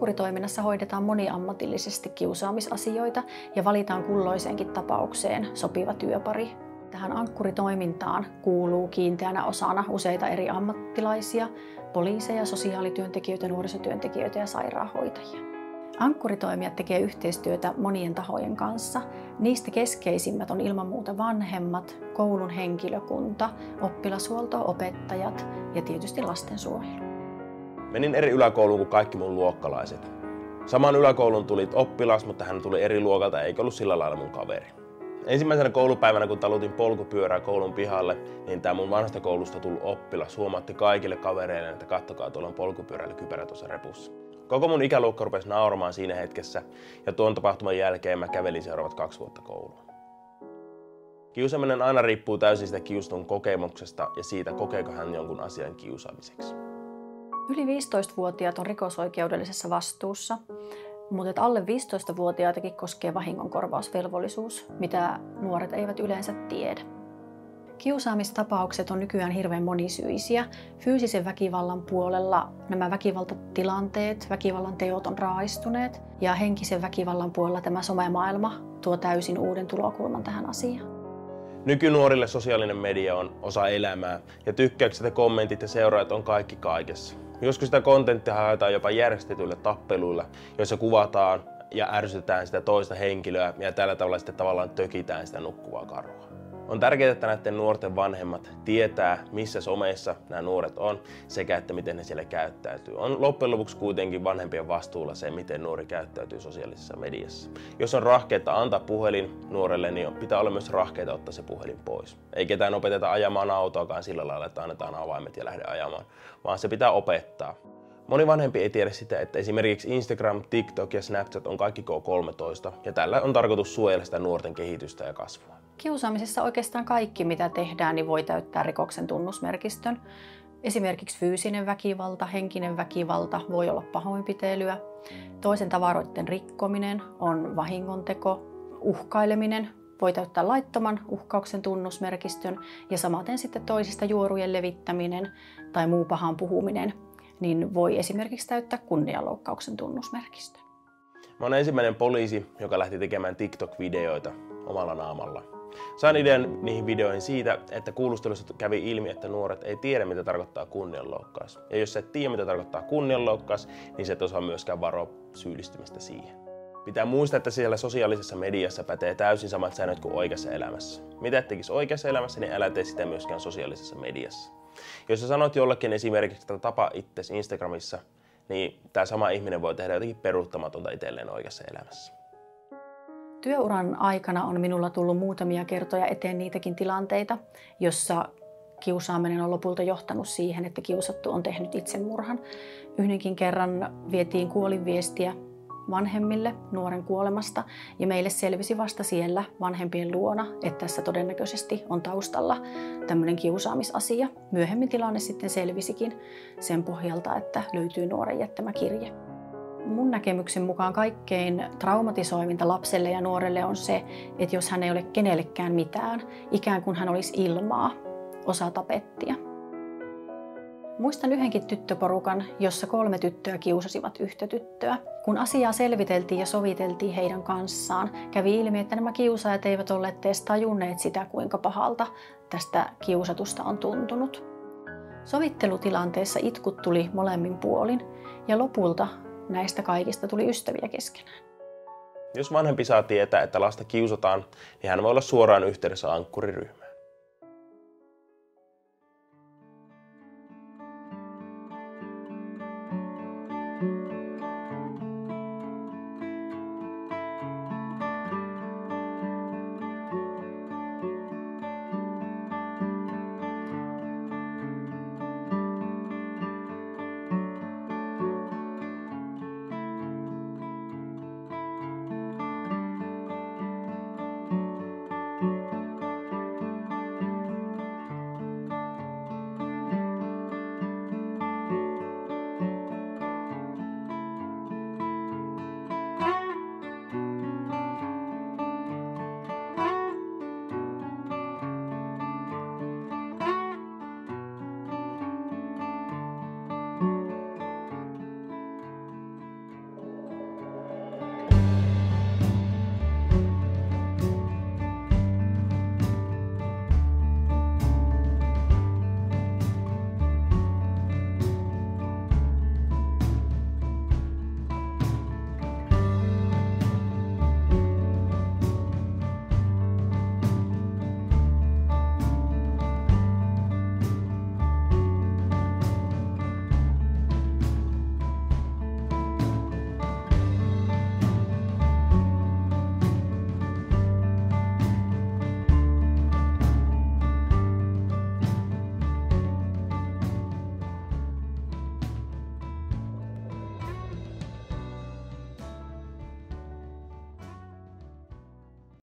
Ankkuritoiminnassa hoidetaan moniammatillisesti kiusaamisasioita ja valitaan kulloiseenkin tapaukseen sopiva työpari. Tähän Ankkuritoimintaan kuuluu kiinteänä osana useita eri ammattilaisia, poliiseja, sosiaalityöntekijöitä, nuorisotyöntekijöitä ja sairaanhoitajia. Ankkuritoimijat tekee yhteistyötä monien tahojen kanssa. Niistä keskeisimmät on ilman muuta vanhemmat, koulun henkilökunta, oppilashuolto, opettajat ja tietysti lastensuojelu. Menin eri yläkouluun kuin kaikki mun luokkalaiset. Saman yläkoulun tuli oppilas, mutta hän tuli eri luokalta eikä ollut sillä lailla mun kaveri. Ensimmäisenä koulupäivänä, kun talutin polkupyörää koulun pihalle, niin tää mun vanhasta koulusta tullut oppilas huomautti kaikille kavereille, että kattokaa, tuolla on polkupyörällä kypärä tuossa repussa. Koko mun ikäluokka rupesi nauramaan siinä hetkessä, ja tuon tapahtuman jälkeen mä kävelin seuraavat 2 vuotta kouluun. Kiusaaminen aina riippuu täysin sitä kiusatun kokemuksesta ja siitä, kokeeko hän jonkun asian kiusaamiseksi. Yli 15-vuotiaat on rikosoikeudellisessa vastuussa, mutta alle 15-vuotiaitakin koskee vahingonkorvausvelvollisuus, mitä nuoret eivät yleensä tiedä. Kiusaamistapaukset on nykyään hirveän monisyisiä. Fyysisen väkivallan puolella nämä väkivaltatilanteet, väkivallan teot on raaistuneet ja henkisen väkivallan puolella tämä somemaailma tuo täysin uuden tulokulman tähän asiaan. Nykynuorille sosiaalinen media on osa elämää ja tykkäykset ja kommentit ja seuraajat on kaikki kaikessa. Joskus sitä kontenttia haetaan jopa järjestetyillä tappeluilla, joissa kuvataan ja ärsytetään sitä toista henkilöä ja tällä tavalla sitten tavallaan tökitään sitä nukkuvaa karhua. On tärkeää, että näiden nuorten vanhemmat tietää, missä someissa nämä nuoret on sekä että miten ne siellä käyttäytyy. On loppujen lopuksi kuitenkin vanhempien vastuulla se, miten nuori käyttäytyy sosiaalisessa mediassa. Jos on rahkeita antaa puhelin nuorelle, niin pitää olla myös rahkeita ottaa se puhelin pois. Ei ketään opeteta ajamaan autoakaan sillä lailla, että annetaan avaimet ja lähde ajamaan, vaan se pitää opettaa. Moni vanhempi ei tiedä sitä, että esimerkiksi Instagram, TikTok ja Snapchat on kaikki K13 ja tällä on tarkoitus suojella sitä nuorten kehitystä ja kasvua. Kiusaamisessa oikeastaan kaikki, mitä tehdään, niin voi täyttää rikoksen tunnusmerkistön. Esimerkiksi fyysinen väkivalta, henkinen väkivalta voi olla pahoinpitelyä. Toisen tavaroiden rikkominen on vahingonteko. Uhkaileminen voi täyttää laittoman uhkauksen tunnusmerkistön ja samaten sitten toisista juorujen levittäminen tai muu pahan puhuminen niin voi esimerkiksi täyttää kunnianloukkauksen tunnusmerkistön. Mä oon ensimmäinen poliisi, joka lähti tekemään TikTok-videoita omalla naamalla. Sain idean niihin videoihin siitä, että kuulustelussa kävi ilmi, että nuoret ei tiedä, mitä tarkoittaa kunnianloukkaus. Ja jos sä et tiedä, mitä tarkoittaa kunnianloukkaus, niin sä et osaa myöskään varoa syyllistymistä siihen. Pitää muistaa, että siellä sosiaalisessa mediassa pätee täysin samat säännöt kuin oikeassa elämässä. Mitä et tekisi oikeassa elämässä, niin älä tee sitä myöskään sosiaalisessa mediassa. Jos sä sanot jollekin esimerkiksi, että tapa itsesi Instagramissa, niin tämä sama ihminen voi tehdä jotenkin peruuttamatonta itselleen oikeassa elämässä. Työuran aikana on minulla tullut muutamia kertoja eteen niitäkin tilanteita, jossa kiusaaminen on lopulta johtanut siihen, että kiusattu on tehnyt itsemurhan. Yhdenkin kerran vietiin kuolinviestiä vanhemmille nuoren kuolemasta ja meille selvisi vasta siellä vanhempien luona, että tässä todennäköisesti on taustalla tämmöinen kiusaamisasia. Myöhemmin tilanne sitten selvisikin sen pohjalta, että löytyy nuoren jättämä kirje. Mun näkemyksen mukaan kaikkein traumatisoivinta lapselle ja nuorelle on se, että jos hän ei ole kenellekään mitään, ikään kuin hän olisi ilmaa, osa tapettia. Muistan yhdenkin tyttöporukan, jossa 3 tyttöä kiusasivat yhtä tyttöä. Kun asiaa selviteltiin ja soviteltiin heidän kanssaan, kävi ilmi, että nämä kiusaajat eivät olleet edes tajunneet sitä, kuinka pahalta tästä kiusatusta on tuntunut. Sovittelutilanteessa itkut tuli molemmin puolin ja lopulta näistä kaikista tuli ystäviä keskenään. Jos vanhempi saa tietää, että lasta kiusataan, niin hän voi olla suoraan yhteydessä Ankkuri-ryhmään.